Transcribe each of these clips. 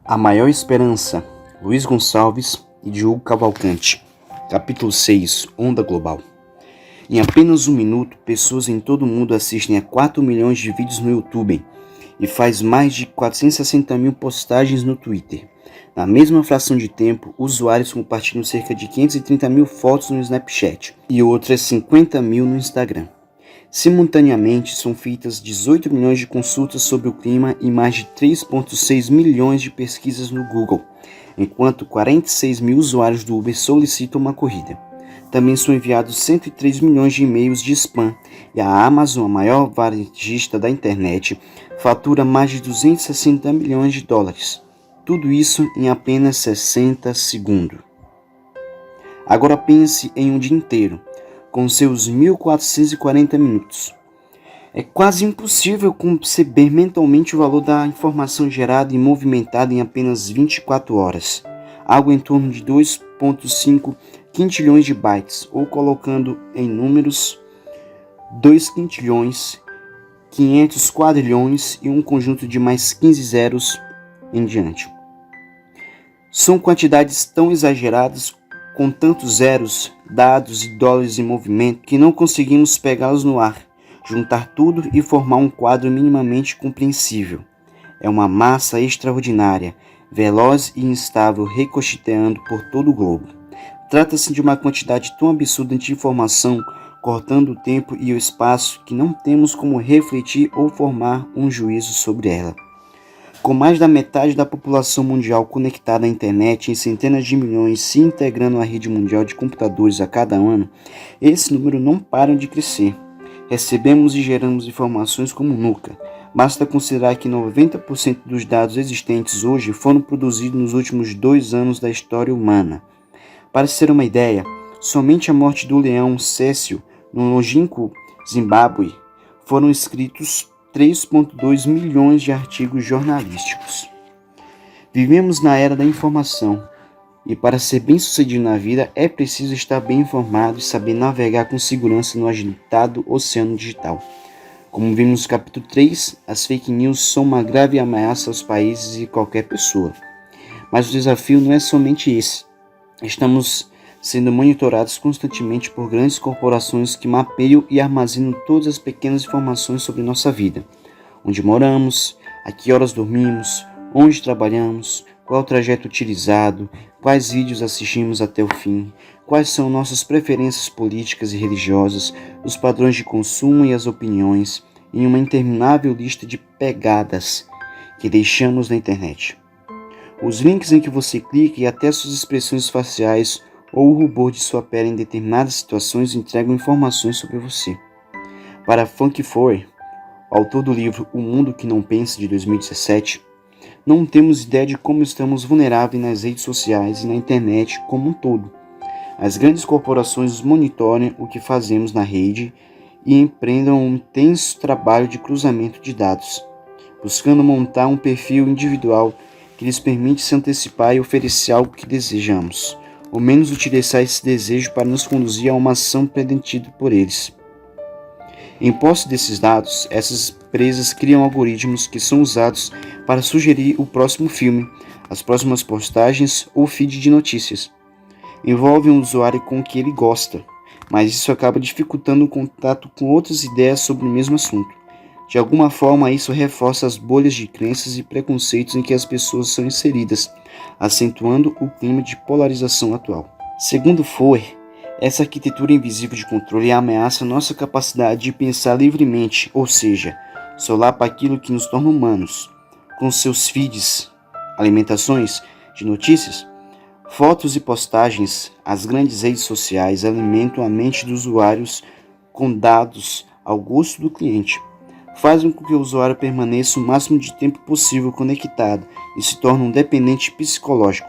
A Maior Esperança, Luiz Gonçalves e Diogo Cavalcante. Capítulo 6, Onda Global. Em apenas um minuto, pessoas em todo o mundo assistem a 4 milhões de vídeos no YouTube e faz mais de 460 mil postagens no Twitter. Na mesma fração de tempo, usuários compartilham cerca de 530 mil fotos no Snapchat e outras 50 mil no Instagram. Simultaneamente, são feitas 18 milhões de consultas sobre o clima e mais de 3,6 milhões de pesquisas no Google, enquanto 46 mil usuários do Uber solicitam uma corrida. Também são enviados 103 milhões de e-mails de spam e a Amazon, a maior varejista da internet, fatura mais de 260 milhões de dólares. Tudo isso em apenas 60 segundos. Agora pense em um dia inteiro, com seus 1.440 minutos. É quase impossível conceber mentalmente o valor da informação gerada e movimentada em apenas 24 horas, algo em torno de 2,5 quintilhões de bytes, ou colocando em números 2 quintilhões, 500 quadrilhões e um conjunto de mais 15 zeros em diante. São quantidades tão exageradas, com tantos zeros, dados e dólares em movimento, que não conseguimos pegá-los no ar, juntar tudo e formar um quadro minimamente compreensível. É uma massa extraordinária, veloz e instável, ricocheteando por todo o globo. Trata-se de uma quantidade tão absurda de informação, cortando o tempo e o espaço, que não temos como refletir ou formar um juízo sobre ela. Com mais da metade da população mundial conectada à internet em centenas de milhões se integrando à rede mundial de computadores a cada ano, esse número não para de crescer. Recebemos e geramos informações como nunca. Basta considerar que 90% dos dados existentes hoje foram produzidos nos últimos 2 anos da história humana. Para se ter uma ideia, somente a morte do leão Cécio, no longínquo Zimbábue, foram escritos 3,2 milhões de artigos jornalísticos. Vivemos na era da informação, e para ser bem-sucedido na vida é preciso estar bem informado e saber navegar com segurança no agitado oceano digital. Como vimos no capítulo 3, as fake news são uma grave ameaça aos países e qualquer pessoa. Mas o desafio não é somente esse. Estamos sendo monitorados constantemente por grandes corporações que mapeiam e armazenam todas as pequenas informações sobre nossa vida. Onde moramos, a que horas dormimos, onde trabalhamos, qual o trajeto utilizado, quais vídeos assistimos até o fim, quais são nossas preferências políticas e religiosas, os padrões de consumo e as opiniões, em uma interminável lista de pegadas que deixamos na internet. Os links em que você clica e até suas expressões faciais ou o rubor de sua pele em determinadas situações entregam informações sobre você. Para Frank Foer, autor do livro O Mundo que Não Pensa, de 2017, não temos ideia de como estamos vulneráveis nas redes sociais e na internet como um todo. As grandes corporações monitoram o que fazemos na rede e empreendam um intenso trabalho de cruzamento de dados, buscando montar um perfil individual que lhes permite se antecipar e oferecer algo que desejamos, ou menos utilizar esse desejo para nos conduzir a uma ação pretendida por eles. Em posse desses dados, essas empresas criam algoritmos que são usados para sugerir o próximo filme, as próximas postagens ou feed de notícias. Envolvem o usuário com o que ele gosta, mas isso acaba dificultando o contato com outras ideias sobre o mesmo assunto. De alguma forma, isso reforça as bolhas de crenças e preconceitos em que as pessoas são inseridas, acentuando o clima de polarização atual. Segundo Foer, essa arquitetura invisível de controle ameaça nossa capacidade de pensar livremente, ou seja, solapa aquilo que nos torna humanos. Com seus feeds, alimentações de notícias, fotos e postagens, as grandes redes sociais alimentam a mente dos usuários com dados ao gosto do cliente. Fazem com que o usuário permaneça o máximo de tempo possível conectado e se torne um dependente psicológico.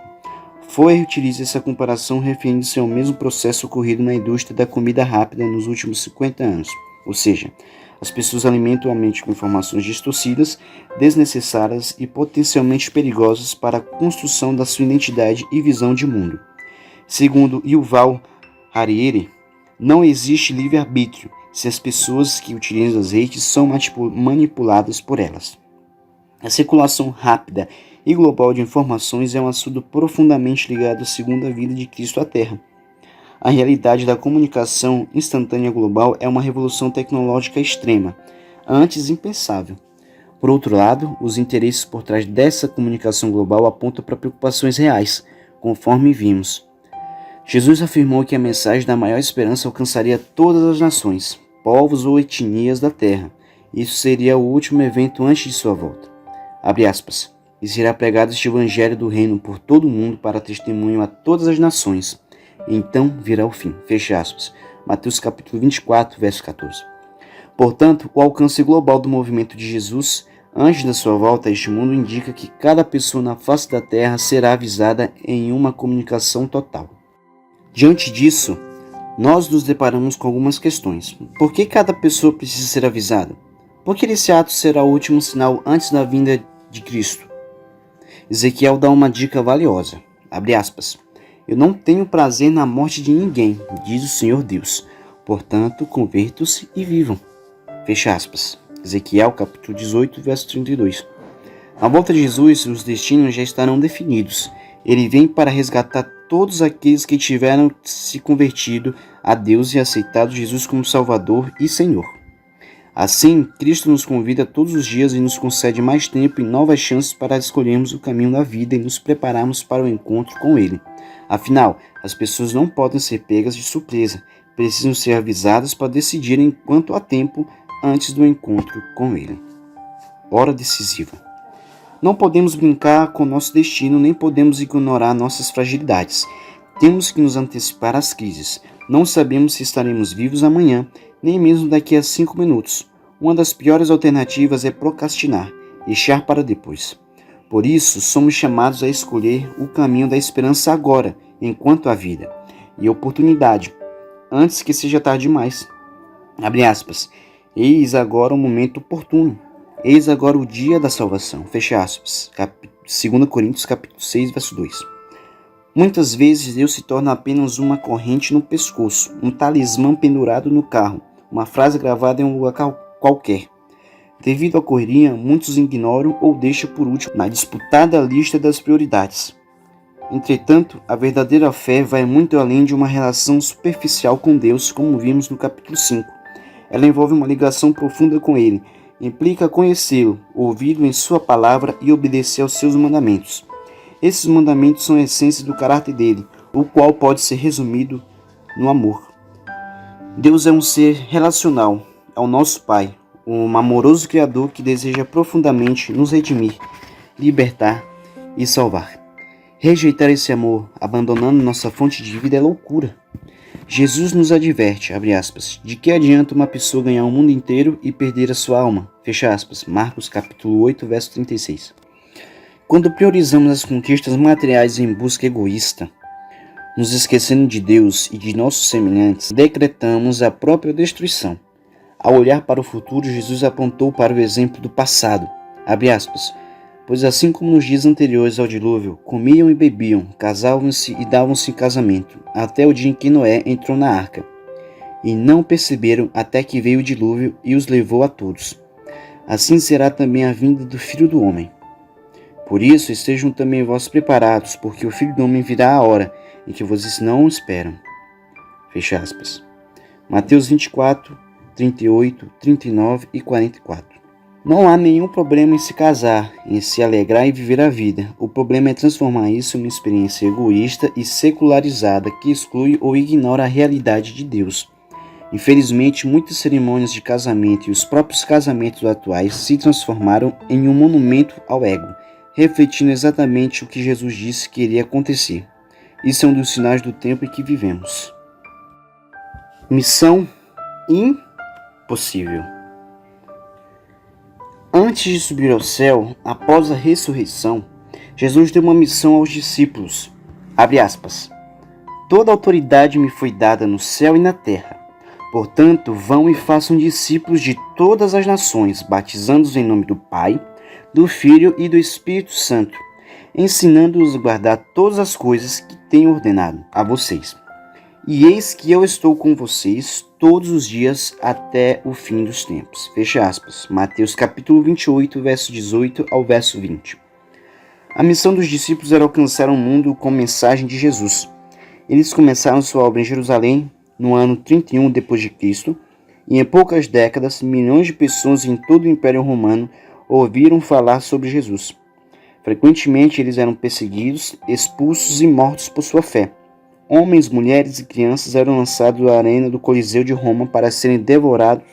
Foer utiliza essa comparação referindo-se ao mesmo processo ocorrido na indústria da comida rápida nos últimos 50 anos. Ou seja, as pessoas alimentam a mente com informações distorcidas, desnecessárias e potencialmente perigosas para a construção da sua identidade e visão de mundo. Segundo Yuval Harari, não existe livre-arbítrio se as pessoas que utilizam as redes são manipuladas por elas. A circulação rápida e global de informações é um assunto profundamente ligado à segunda vinda de Cristo à Terra. A realidade da comunicação instantânea global é uma revolução tecnológica extrema, antes impensável. Por outro lado, os interesses por trás dessa comunicação global apontam para preocupações reais, conforme vimos. Jesus afirmou que a mensagem da maior esperança alcançaria todas as nações, povos ou etnias da Terra. Isso seria o último evento antes de sua volta. Abre aspas. E será pregado este evangelho do reino por todo o mundo para testemunho a todas as nações. E então virá o fim. Fecha aspas. Mateus capítulo 24, verso 14. Portanto, o alcance global do movimento de Jesus antes da sua volta a este mundo indica que cada pessoa na face da Terra será avisada em uma comunicação total. Diante disso, nós nos deparamos com algumas questões. Por que cada pessoa precisa ser avisada? Por que esse ato será o último sinal antes da vinda de Cristo? Ezequiel dá uma dica valiosa. Abre aspas. Eu não tenho prazer na morte de ninguém, diz o Senhor Deus. Portanto, convertam-se e vivam. Fecha aspas. Ezequiel capítulo 18, verso 32. À volta de Jesus, os destinos já estarão definidos. Ele vem para resgatar todos aqueles que tiveram se convertido a Deus e aceitado Jesus como Salvador e Senhor. Assim, Cristo nos convida todos os dias e nos concede mais tempo e novas chances para escolhermos o caminho da vida e nos prepararmos para o encontro com Ele. Afinal, as pessoas não podem ser pegas de surpresa, precisam ser avisadas para decidirem quanto há tempo antes do encontro com Ele. Hora decisiva. Não podemos brincar com nosso destino, nem podemos ignorar nossas fragilidades. Temos que nos antecipar às crises. Não sabemos se estaremos vivos amanhã, nem mesmo daqui a 5 minutos. Uma das piores alternativas é procrastinar, deixar para depois. Por isso, somos chamados a escolher o caminho da esperança agora, enquanto há vida, e oportunidade, antes que seja tarde demais. Abre aspas. Eis agora o momento oportuno. Eis agora o dia da salvação. Fecha aspas. 2 Coríntios capítulo 6, verso 2. Muitas vezes Deus se torna apenas uma corrente no pescoço, um talismã pendurado no carro, uma frase gravada em um lugar qualquer. Devido à correria, muitos ignoram ou deixam por último na disputada lista das prioridades. Entretanto, a verdadeira fé vai muito além de uma relação superficial com Deus, como vimos no capítulo 5. Ela envolve uma ligação profunda com Ele, implica conhecê-lo, ouvi-lo em sua palavra e obedecer aos seus mandamentos. Esses mandamentos são a essência do caráter dele, o qual pode ser resumido no amor. Deus é um ser relacional, é o nosso Pai, um amoroso Criador que deseja profundamente nos redimir, libertar e salvar. Rejeitar esse amor, abandonando nossa fonte de vida, é loucura. Jesus nos adverte, abre aspas, de que adianta uma pessoa ganhar o mundo inteiro e perder a sua alma, fecha aspas, Marcos capítulo 8, verso 36. Quando priorizamos as conquistas materiais em busca egoísta, nos esquecendo de Deus e de nossos semelhantes, decretamos a própria destruição. Ao olhar para o futuro, Jesus apontou para o exemplo do passado, abre aspas, pois assim como nos dias anteriores ao dilúvio, comiam e bebiam, casavam-se e davam-se em casamento, até o dia em que Noé entrou na arca. E não perceberam até que veio o dilúvio e os levou a todos. Assim será também a vinda do Filho do Homem. Por isso estejam também vós preparados, porque o Filho do Homem virá a hora em que vocês não esperam. Fecha aspas. Mateus 24, 38, 39 e 44. Não há nenhum problema em se casar, em se alegrar e viver a vida. O problema é transformar isso em uma experiência egoísta e secularizada que exclui ou ignora a realidade de Deus. Infelizmente, muitas cerimônias de casamento e os próprios casamentos atuais se transformaram em um monumento ao ego, refletindo exatamente o que Jesus disse que iria acontecer. Isso é um dos sinais do tempo em que vivemos. Missão impossível. Antes de subir ao céu, após a ressurreição, Jesus deu uma missão aos discípulos. Abre aspas. Toda autoridade me foi dada no céu e na terra. Portanto, vão e façam discípulos de todas as nações, batizando-os em nome do Pai, do Filho e do Espírito Santo, ensinando-os a guardar todas as coisas que tenho ordenado a vocês. E eis que eu estou com vocês todos os dias até o fim dos tempos. Fecha aspas. Mateus capítulo 28, verso 18 ao verso 20. A missão dos discípulos era alcançar o mundo com a mensagem de Jesus. Eles começaram sua obra em Jerusalém no ano 31 d.C. e em poucas décadas, milhões de pessoas em todo o Império Romano ouviram falar sobre Jesus. Frequentemente eles eram perseguidos, expulsos e mortos por sua fé. Homens, mulheres e crianças eram lançados à arena do Coliseu de Roma para serem devorados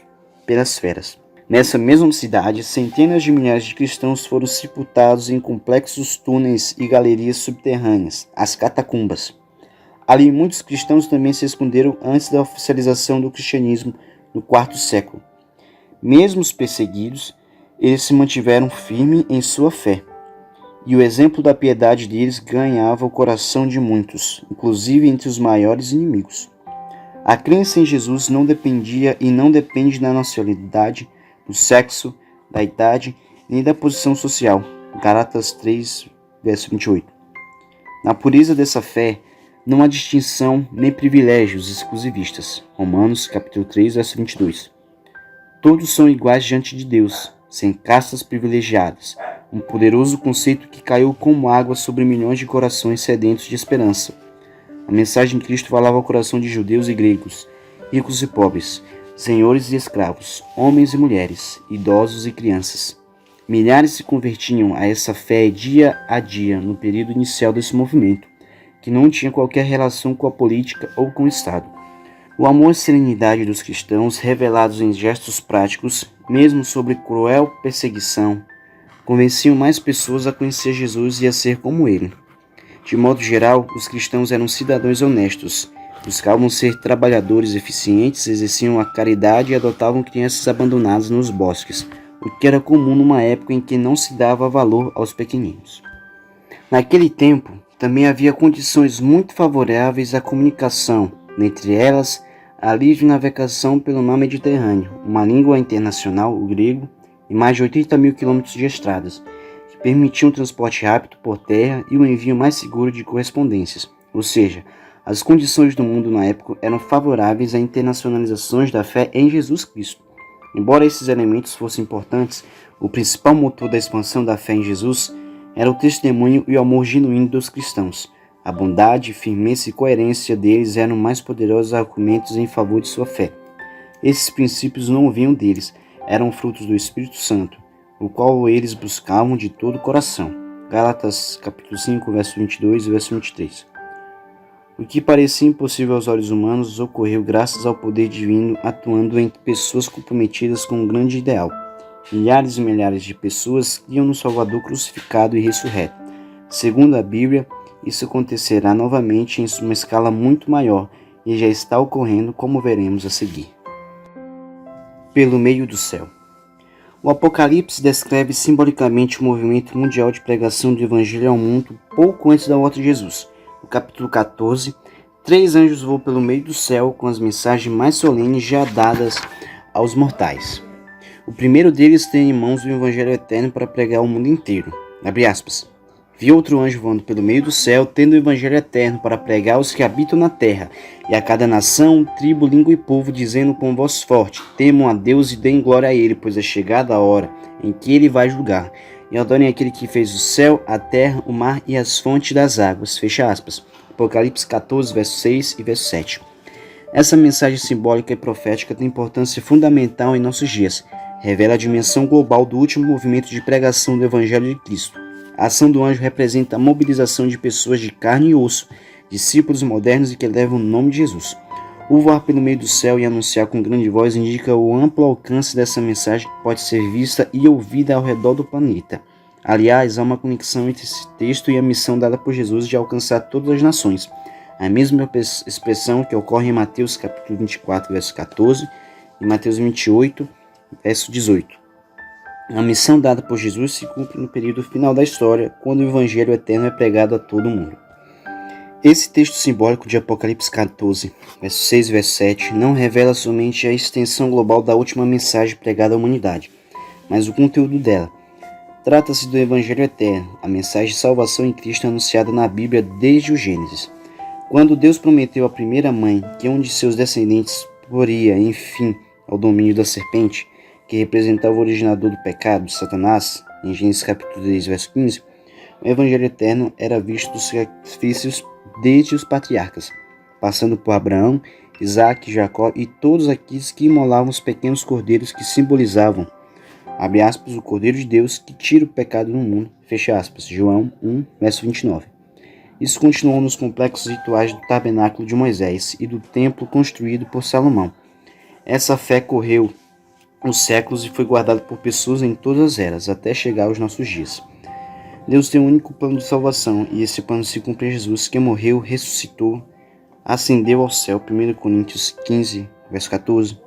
pelas feras. Nessa mesma cidade, centenas de milhares de cristãos foram sepultados em complexos túneis e galerias subterrâneas, as catacumbas. Ali, muitos cristãos também se esconderam antes da oficialização do cristianismo no IV século. Mesmo os perseguidos, eles se mantiveram firmes em sua fé. E o exemplo da piedade deles ganhava o coração de muitos, inclusive entre os maiores inimigos. A crença em Jesus não dependia e não depende da nacionalidade, do sexo, da idade, nem da posição social. Gálatas 3, verso 28. Na pureza dessa fé, não há distinção nem privilégios exclusivistas. Romanos capítulo 3, verso 22. Todos são iguais diante de Deus, sem castas privilegiadas. Um poderoso conceito que caiu como água sobre milhões de corações sedentos de esperança. A mensagem de Cristo falava ao coração de judeus e gregos, ricos e pobres, senhores e escravos, homens e mulheres, idosos e crianças. Milhares se convertiam a essa fé dia a dia no período inicial desse movimento, que não tinha qualquer relação com a política ou com o Estado. O amor e serenidade dos cristãos, revelados em gestos práticos, mesmo sobre cruel perseguição, convenciam mais pessoas a conhecer Jesus e a ser como ele. De modo geral, os cristãos eram cidadãos honestos, buscavam ser trabalhadores eficientes, exerciam a caridade e adotavam crianças abandonadas nos bosques, o que era comum numa época em que não se dava valor aos pequeninos. Naquele tempo, também havia condições muito favoráveis à comunicação, dentre elas, a livre navegação pelo mar Mediterrâneo, uma língua internacional, o grego, e mais de 80 mil quilômetros de estradas, que permitiam um transporte rápido por terra e o envio mais seguro de correspondências. Ou seja, as condições do mundo na época eram favoráveis a internacionalizações da fé em Jesus Cristo. Embora esses elementos fossem importantes, o principal motor da expansão da fé em Jesus era o testemunho e o amor genuíno dos cristãos. A bondade, firmeza e coerência deles eram mais poderosos argumentos em favor de sua fé. Esses princípios não vinham deles, eram frutos do Espírito Santo, o qual eles buscavam de todo o coração. Gálatas capítulo 5, verso 22 e verso 23. O que parecia impossível aos olhos humanos ocorreu graças ao poder divino atuando em pessoas comprometidas com um grande ideal. Milhares e milhares de pessoas criam no Salvador crucificado e ressurreto. Segundo a Bíblia, isso acontecerá novamente em uma escala muito maior e já está ocorrendo, como veremos a seguir. Pelo meio do céu. O Apocalipse descreve simbolicamente o movimento mundial de pregação do Evangelho ao mundo pouco antes da volta de Jesus. No capítulo 14, 3 anjos voam pelo meio do céu com as mensagens mais solenes já dadas aos mortais. O primeiro deles tem em mãos o Evangelho eterno para pregar ao mundo inteiro. Abre aspas. Vi outro anjo voando pelo meio do céu, tendo o Evangelho eterno para pregar aos que habitam na terra, e a cada nação, tribo, língua e povo, dizendo com voz forte: temam a Deus e deem glória a Ele, pois é chegada a hora em que Ele vai julgar. E adorem aquele que fez o céu, a terra, o mar e as fontes das águas. Fecha aspas. Apocalipse 14, verso 6 e verso 7. Essa mensagem simbólica e profética tem importância fundamental em nossos dias. Revela a dimensão global do último movimento de pregação do Evangelho de Cristo. A ação do anjo representa a mobilização de pessoas de carne e osso, discípulos modernos e que levam o nome de Jesus. O voar pelo meio do céu e anunciar com grande voz indica o amplo alcance dessa mensagem que pode ser vista e ouvida ao redor do planeta. Aliás, há uma conexão entre esse texto e a missão dada por Jesus de alcançar todas as nações. A mesma expressão que ocorre em Mateus capítulo 24, verso 14 e Mateus 28, verso 18. A missão dada por Jesus se cumpre no período final da história, quando o Evangelho eterno é pregado a todo mundo. Esse texto simbólico de Apocalipse 14, verso 6 e verso 7, não revela somente a extensão global da última mensagem pregada à humanidade, mas o conteúdo dela. Trata-se do Evangelho eterno, a mensagem de salvação em Cristo anunciada na Bíblia desde o Gênesis. Quando Deus prometeu à primeira mãe que um de seus descendentes poria, enfim, ao domínio da serpente, que representava o originador do pecado, Satanás, em Gênesis capítulo 3, verso 15, o evangelho eterno era visto dos sacrifícios desde os patriarcas, passando por Abraão, Isaac, Jacó e todos aqueles que imolavam os pequenos cordeiros que simbolizavam, abre aspas, o Cordeiro de Deus que tira o pecado do mundo, fecha aspas, João 1, verso 29. Isso continuou nos complexos rituais do tabernáculo de Moisés e do templo construído por Salomão. Essa fé correu os séculos e foi guardada por pessoas em todas as eras, até chegar aos nossos dias. Deus tem um único plano de salvação, e esse plano se cumpre em Jesus, que morreu, ressuscitou, ascendeu ao céu, 1 Coríntios 15, verso 14,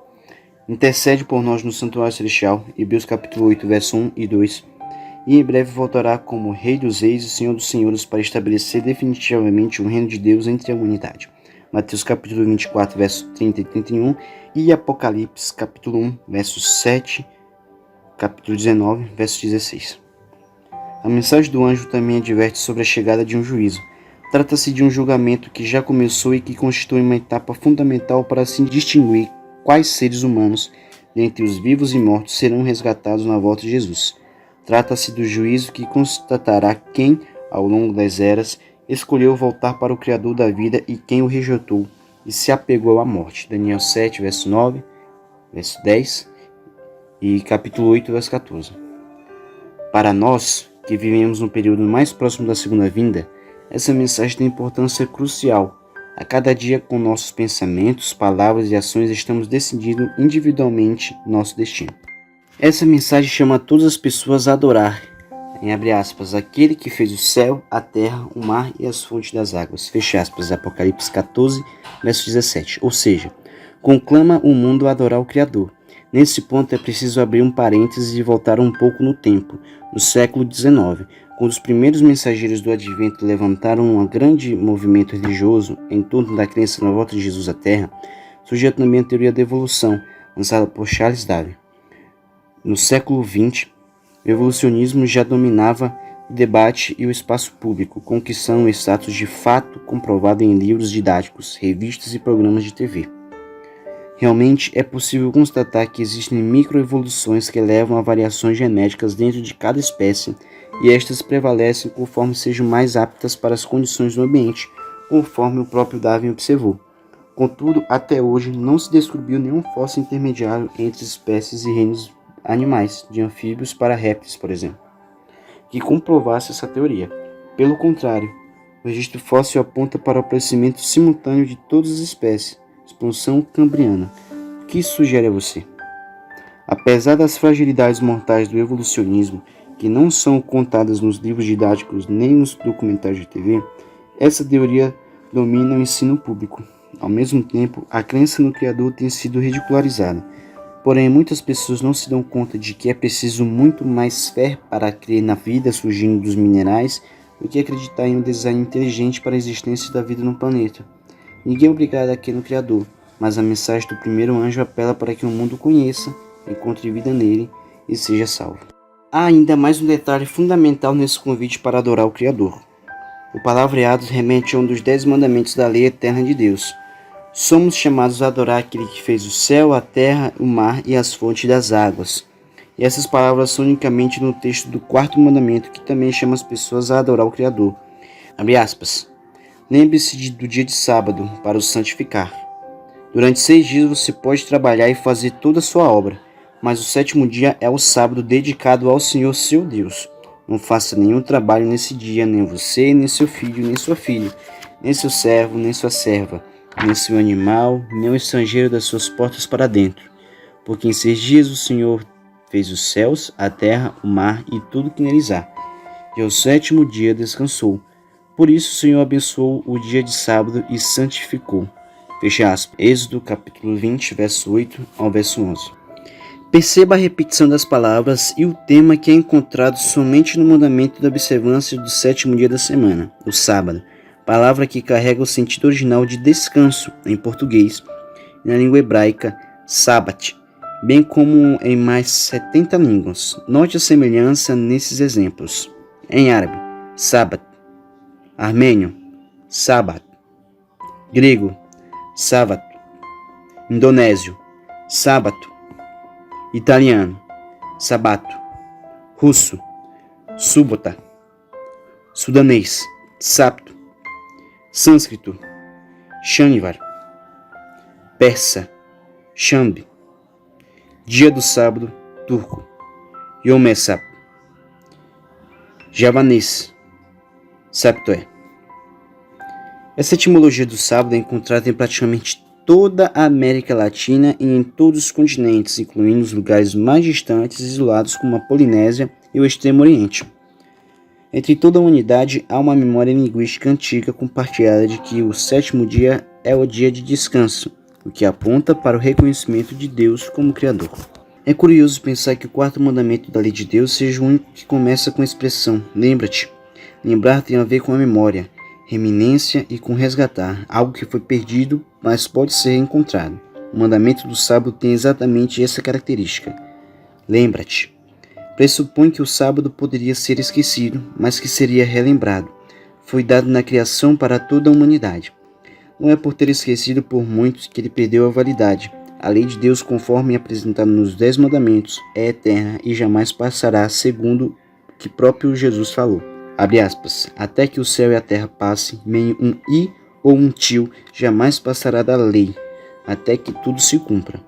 intercede por nós no santuário celestial, Hebreus capítulo 8, verso 1 e 2, e em breve voltará como Rei dos Reis e Senhor dos Senhores para estabelecer definitivamente o reino de Deus entre a humanidade. Mateus capítulo 24, verso 30 e 31, e Apocalipse capítulo 1, verso 7, capítulo 19, verso 16. A mensagem do anjo também adverte sobre a chegada de um juízo. Trata-se de um julgamento que já começou e que constitui uma etapa fundamental para assim distinguir quais seres humanos, dentre os vivos e mortos, serão resgatados na volta de Jesus. Trata-se do juízo que constatará quem, ao longo das eras, escolheu voltar para o Criador da vida e quem o rejeitou e se apegou à morte. Daniel 7, verso 9, verso 10 e capítulo 8, verso 14. Para nós, que vivemos no período mais próximo da segunda vinda, essa mensagem tem importância crucial. A cada dia, com nossos pensamentos, palavras e ações, estamos decidindo individualmente nosso destino. Essa mensagem chama todas as pessoas a adorar, em abre aspas, aquele que fez o céu, a terra, o mar e as fontes das águas, fecha aspas, Apocalipse 14, verso 17. Ou seja, conclama o mundo a adorar o Criador. Nesse ponto é preciso abrir um parênteses e voltar um pouco no tempo, no século XIX, quando os primeiros mensageiros do Advento levantaram um grande movimento religioso em torno da crença na volta de Jesus à Terra, surgiu também a teoria da evolução, lançada por Charles Darwin. No século XX, o evolucionismo já dominava o debate e o espaço público, conquistando o status de fato comprovado em livros didáticos, revistas e programas de TV. Realmente é possível constatar que existem microevoluções que levam a variações genéticas dentro de cada espécie e estas prevalecem conforme sejam mais aptas para as condições do ambiente, conforme o próprio Darwin observou. Contudo, até hoje não se descobriu nenhum fóssil intermediário entre espécies e reinos animais, de anfíbios para répteis, por exemplo, que comprovasse essa teoria. Pelo contrário, o registro fóssil aponta para o aparecimento simultâneo de todas as espécies, expansão cambriana. O que isso sugere a você? Apesar das fragilidades mortais do evolucionismo, que não são contadas nos livros didáticos nem nos documentários de TV, essa teoria domina o ensino público. Ao mesmo tempo, a crença no Criador tem sido ridicularizada. Porém, muitas pessoas não se dão conta de que é preciso muito mais fé para crer na vida surgindo dos minerais do que acreditar em um design inteligente para a existência da vida no planeta. Ninguém é obrigado a crer no Criador, mas a mensagem do primeiro anjo apela para que o mundo conheça, encontre vida nele e seja salvo. Há ainda mais um detalhe fundamental nesse convite para adorar o Criador. O palavreado remete a um dos 10 mandamentos da lei eterna de Deus. Somos chamados a adorar aquele que fez o céu, a terra, o mar e as fontes das águas. E essas palavras são unicamente no texto do 4º mandamento, que também chama as pessoas a adorar o Criador. Abre aspas. Lembre-se do dia de sábado para o santificar. Durante 6 dias você pode trabalhar e fazer toda a sua obra, mas o 7º dia é o sábado dedicado ao Senhor seu Deus. Não faça nenhum trabalho nesse dia, nem você, nem seu filho, nem sua filha, nem seu servo, nem sua serva, nem seu animal, nem o estrangeiro das suas portas para dentro. Porque em 6 dias o Senhor fez os céus, a terra, o mar e tudo que neles há. E ao 7º dia descansou. Por isso o Senhor abençoou o dia de sábado e santificou. Fecha aspas. Êxodo capítulo 20, verso 8 ao verso 11. Perceba a repetição das palavras e o tema que é encontrado somente no mandamento da observância do 7º dia da semana, o sábado, palavra que carrega o sentido original de descanso em português e na língua hebraica, sabat, bem como em mais 70 línguas. Note a semelhança nesses exemplos. Em árabe, sabat, armênio, sabat, grego, sábato, indonésio, sábato, italiano, sabato, russo, subota, sudanês, sapto, sânscrito, Shanivar, persa, Shambi, dia do sábado, turco, Yom Esap, javanês, Saptoé. Essa etimologia do sábado é encontrada em praticamente toda a América Latina e em todos os continentes, incluindo os lugares mais distantes e isolados como a Polinésia e o Extremo Oriente. Entre toda a humanidade há uma memória linguística antiga compartilhada de que o sétimo dia é o dia de descanso, o que aponta para o reconhecimento de Deus como Criador. É curioso pensar que o quarto mandamento da lei de Deus seja o único que começa com a expressão lembra-te. Lembrar tem a ver com a memória, reminência e com resgatar, algo que foi perdido, mas pode ser encontrado. O mandamento do sábado tem exatamente essa característica. Lembra-te. Pressupõe que o sábado poderia ser esquecido, mas que seria relembrado. Foi dado na criação para toda a humanidade. Não é por ter esquecido por muitos que ele perdeu a validade. A lei de Deus, conforme apresentada nos 10 mandamentos, é eterna e jamais passará, segundo o que próprio Jesus falou. Abre aspas, até que o céu e a terra passem, nem um i ou um tio jamais passará da lei, até que tudo se cumpra.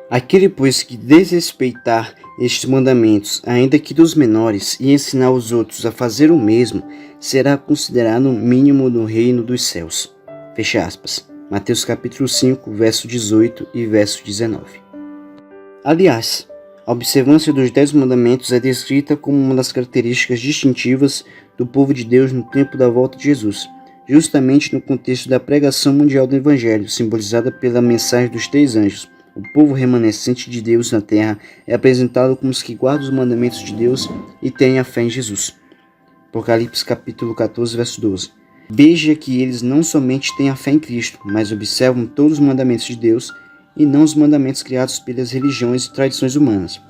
Aquele, pois, que desrespeitar estes mandamentos, ainda que dos menores, e ensinar os outros a fazer o mesmo, será considerado mínimo no reino dos céus. Fecha aspas. Mateus capítulo 5, verso 18 e verso 19. Aliás, a observância dos 10 mandamentos é descrita como uma das características distintivas do povo de Deus no tempo da volta de Jesus, justamente no contexto da pregação mundial do Evangelho, simbolizada pela mensagem dos 3 anjos. O povo remanescente de Deus na terra é apresentado como os que guardam os mandamentos de Deus e têm a fé em Jesus. Apocalipse capítulo 14, verso 12. Veja que eles não somente têm a fé em Cristo, mas observam todos os mandamentos de Deus e não os mandamentos criados pelas religiões e tradições humanas.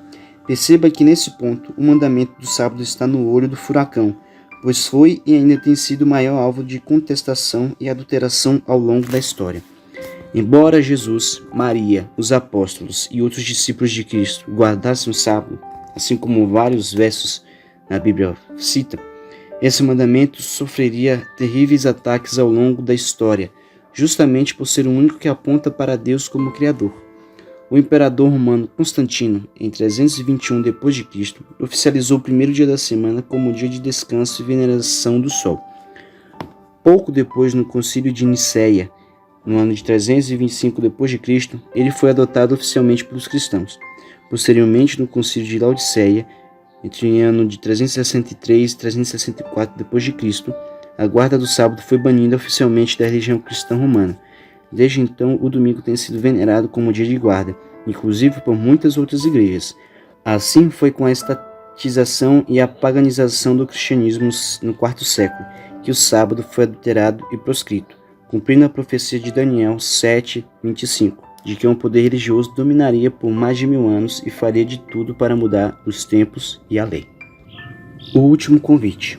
Perceba que nesse ponto o mandamento do sábado está no olho do furacão, pois foi e ainda tem sido o maior alvo de contestação e adulteração ao longo da história. Embora Jesus, Maria, os apóstolos e outros discípulos de Cristo guardassem o sábado, assim como vários versos na Bíblia citam, esse mandamento sofreria terríveis ataques ao longo da história, justamente por ser o único que aponta para Deus como Criador. O imperador romano Constantino, em 321 d.C., oficializou o primeiro dia da semana como dia de descanso e veneração do sol. Pouco depois, no Concílio de Nicéia, no ano de 325 d.C., ele foi adotado oficialmente pelos cristãos. Posteriormente, no Concílio de Laodiceia, entre o ano de 363 e 364 d.C., a guarda do sábado foi banida oficialmente da religião cristã romana. Desde então, o domingo tem sido venerado como dia de guarda, inclusive por muitas outras igrejas. Assim foi com a estatização e a paganização do cristianismo no IV século, que o sábado foi adulterado e proscrito, cumprindo a profecia de Daniel 7:25. De que um poder religioso dominaria por mais de 1000 anos e faria de tudo para mudar os tempos e a lei. O último convite.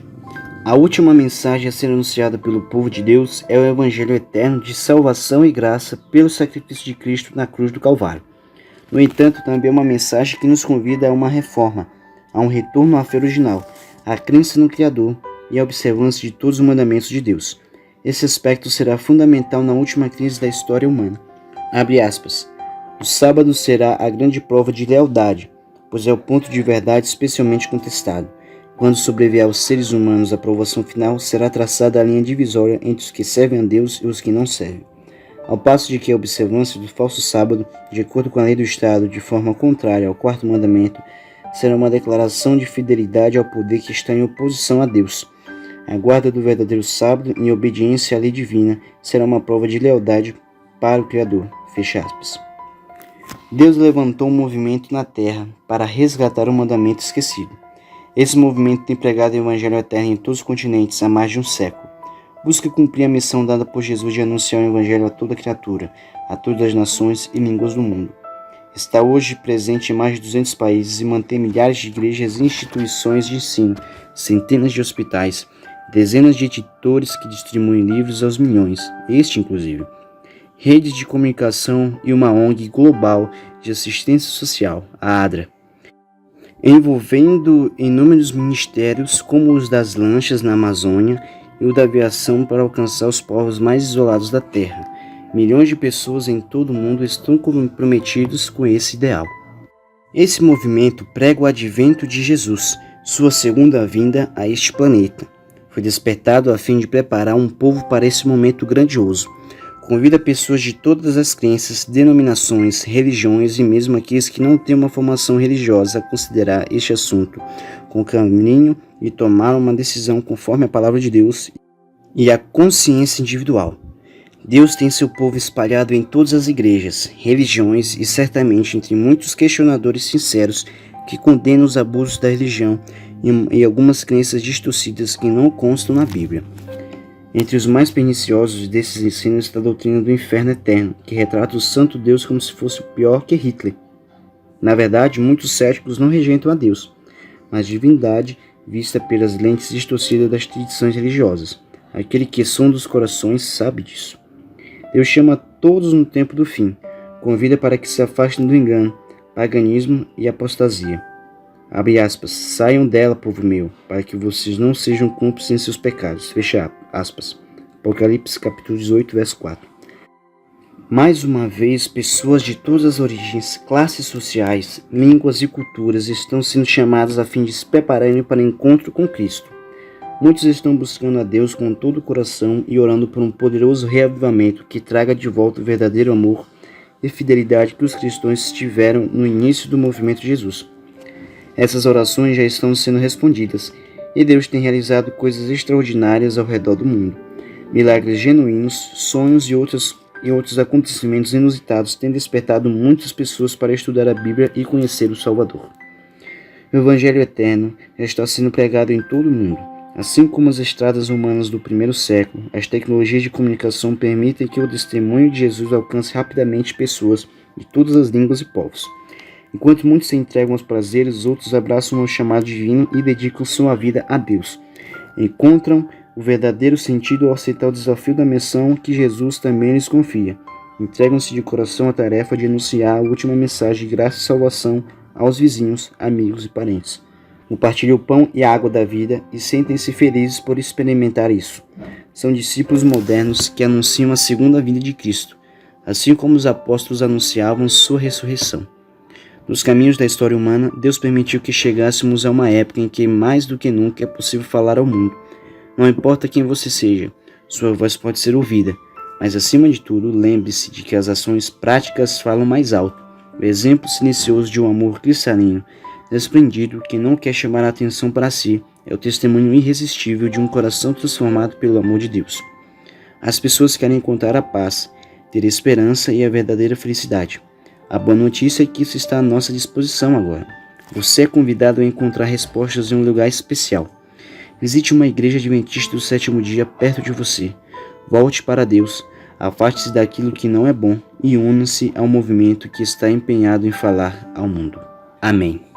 A última mensagem a ser anunciada pelo povo de Deus é o Evangelho eterno de salvação e graça pelo sacrifício de Cristo na cruz do Calvário. No entanto, também é uma mensagem que nos convida a uma reforma, a um retorno à fé original, à crença no Criador e à observância de todos os mandamentos de Deus. Esse aspecto será fundamental na última crise da história humana. Abre aspas. O sábado será a grande prova de lealdade, pois é o ponto de verdade especialmente contestado. Quando sobrevier aos seres humanos a provação final, será traçada a linha divisória entre os que servem a Deus e os que não servem. Ao passo de que a observância do falso sábado, de acordo com a lei do Estado, de forma contrária ao quarto mandamento, será uma declaração de fidelidade ao poder que está em oposição a Deus. A guarda do verdadeiro sábado, em obediência à lei divina, será uma prova de lealdade para o Criador. Fecha aspas. Deus levantou um movimento na terra para resgatar o mandamento esquecido. Esse movimento tem pregado o Evangelho eterno em todos os continentes há mais de um século. Busca cumprir a missão dada por Jesus de anunciar o Evangelho a toda criatura, a todas as nações e línguas do mundo. Está hoje presente em mais de 200 países e mantém milhares de igrejas e instituições de ensino, centenas de hospitais, dezenas de editores que distribuem livros aos milhões, este inclusive, redes de comunicação e uma ONG global de assistência social, a ADRA, envolvendo inúmeros ministérios como os das lanchas na Amazônia e o da aviação para alcançar os povos mais isolados da Terra. Milhões de pessoas em todo o mundo estão comprometidos com esse ideal. Esse movimento prega o advento de Jesus, sua segunda vinda a este planeta. Foi despertado a fim de preparar um povo para esse momento grandioso. Convida pessoas de todas as crenças, denominações, religiões e mesmo aqueles que não têm uma formação religiosa a considerar este assunto com carinho e tomar uma decisão conforme a palavra de Deus e a consciência individual. Deus tem seu povo espalhado em todas as igrejas, religiões e certamente entre muitos questionadores sinceros que condenam os abusos da religião e algumas crenças distorcidas que não constam na Bíblia. Entre os mais perniciosos desses ensinos está a doutrina do inferno eterno, que retrata o santo Deus como se fosse pior que Hitler. Na verdade, muitos céticos não rejeitam a Deus, mas a divindade vista pelas lentes distorcidas das tradições religiosas. Aquele que sonda os corações sabe disso. Deus chama todos no tempo do fim, convida para que se afastem do engano, paganismo e apostasia. Abre aspas, saiam dela, povo meu, para que vocês não sejam cúmplices em seus pecados. Fecha aspas. Apocalipse capítulo 18, verso 4. Mais uma vez, pessoas de todas as origens, classes sociais, línguas e culturas estão sendo chamadas a fim de se prepararem para o encontro com Cristo. Muitos estão buscando a Deus com todo o coração e orando por um poderoso reavivamento que traga de volta o verdadeiro amor e fidelidade que os cristãos tiveram no início do movimento de Jesus. Essas orações já estão sendo respondidas e Deus tem realizado coisas extraordinárias ao redor do mundo. Milagres genuínos, sonhos e outros acontecimentos inusitados têm despertado muitas pessoas para estudar a Bíblia e conhecer o Salvador. O Evangelho eterno já está sendo pregado em todo o mundo. Assim como as estradas humanas do primeiro século, as tecnologias de comunicação permitem que o testemunho de Jesus alcance rapidamente pessoas de todas as línguas e povos. Enquanto muitos se entregam aos prazeres, outros abraçam o chamado divino e dedicam sua vida a Deus. Encontram o verdadeiro sentido ao aceitar o desafio da missão que Jesus também lhes confia. Entregam-se de coração à tarefa de anunciar a última mensagem de graça e salvação aos vizinhos, amigos e parentes. Compartilham o pão e a água da vida e sentem-se felizes por experimentar isso. São discípulos modernos que anunciam a segunda vinda de Cristo, assim como os apóstolos anunciavam sua ressurreição. Nos caminhos da história humana, Deus permitiu que chegássemos a uma época em que mais do que nunca é possível falar ao mundo. Não importa quem você seja, sua voz pode ser ouvida, mas acima de tudo, lembre-se de que as ações práticas falam mais alto. O exemplo silencioso de um amor cristalino, desprendido, que não quer chamar a atenção para si, é o testemunho irresistível de um coração transformado pelo amor de Deus. As pessoas querem encontrar a paz, ter esperança e a verdadeira felicidade. A boa notícia é que isso está à nossa disposição agora. Você é convidado a encontrar respostas em um lugar especial. Visite uma igreja adventista do sétimo dia perto de você. Volte para Deus, afaste-se daquilo que não é bom e una-se ao movimento que está empenhado em falar ao mundo. Amém.